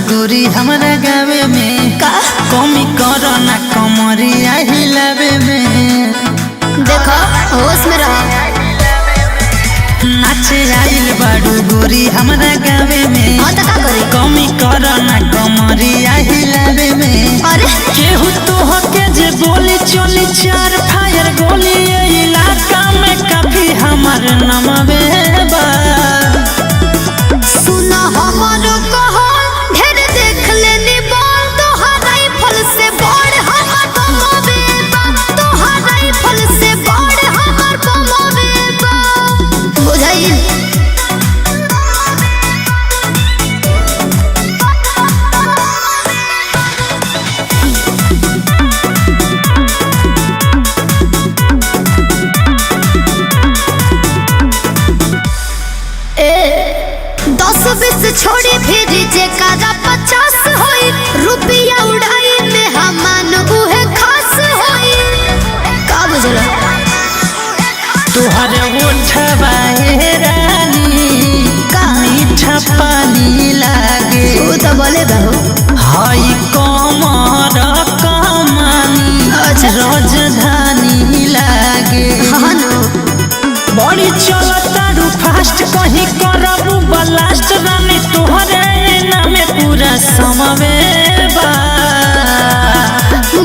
गोरी हमारा गावे में कमी करो ना कमरिया हिलावे में देखो होश में रहो। नाचे आइल बाड़ू गोरी हमारा गावे में तो का करी? कमी करो ना कमरिया हिलावे में अरे केहू तो हके जे बोली चली चार फायर गोली ये इलाका में काफी हमार नमवे बा। सुना हमारो कहो ढेर देख लेनी बोल तोहार राइफल से बड़ हमर बमवे बा। तोहार राइफल से बड़ हमर बमवे बा। बुझाइल? दस बीस छोड़ी फिर जेकारा 50 होई रुपया उड़ाई में हमान उहे खास होई। का बुझला? तोहरे ओठवा हे रानी का? मीठा पानी लागे तू तो बोले बहू। हाई कमर कमानी अच्छा। राजधानी लागे हाँ नो। बड़ी चलता रू फास्ट कहीं करबू ब्लास्ट रानी तोहरे नामे पूरा समवे बा।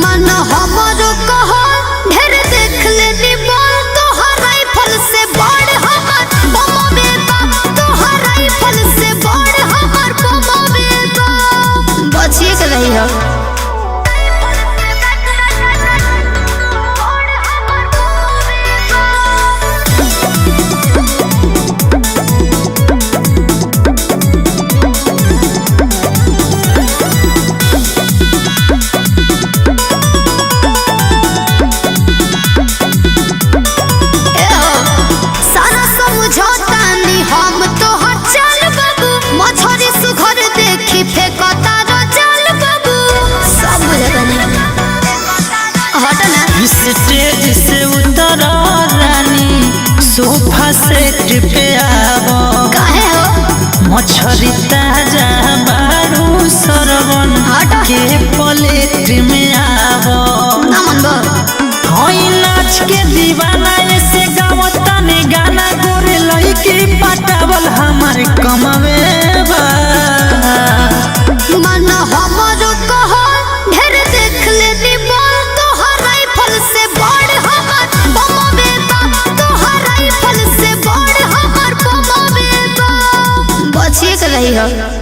मन हमारो कहो ढेर देख लेनी बोल तोहार राइफल से बड़ हमर बमवे बा। तोहार राइफल से बड़ हमर बमवे बा। बचिए के रही हो। सारा समझौता नी हम तोहर चल बाबू मछरी सुघर देखी फेंकता रो चल बाबू। सब बुझता नहीं हट ना। स्टेज से उतर रानी सोफा सेट पे आवो काहे हो? मछरी ताजा बारू सरवन हट। के प्लेट में आवो ना मन बो। होई नाच के दीवाना ऐसे गावता ने गाना गोरे लईकी पटावल हमार कमवे बा। मन हमारो कहो ढेर देख लेनी बोल तोहार राइफल से बड़ हमर बमवे बा। तोहार राइफल से बड़ हमर बमवे बा। बचिए के रही हो।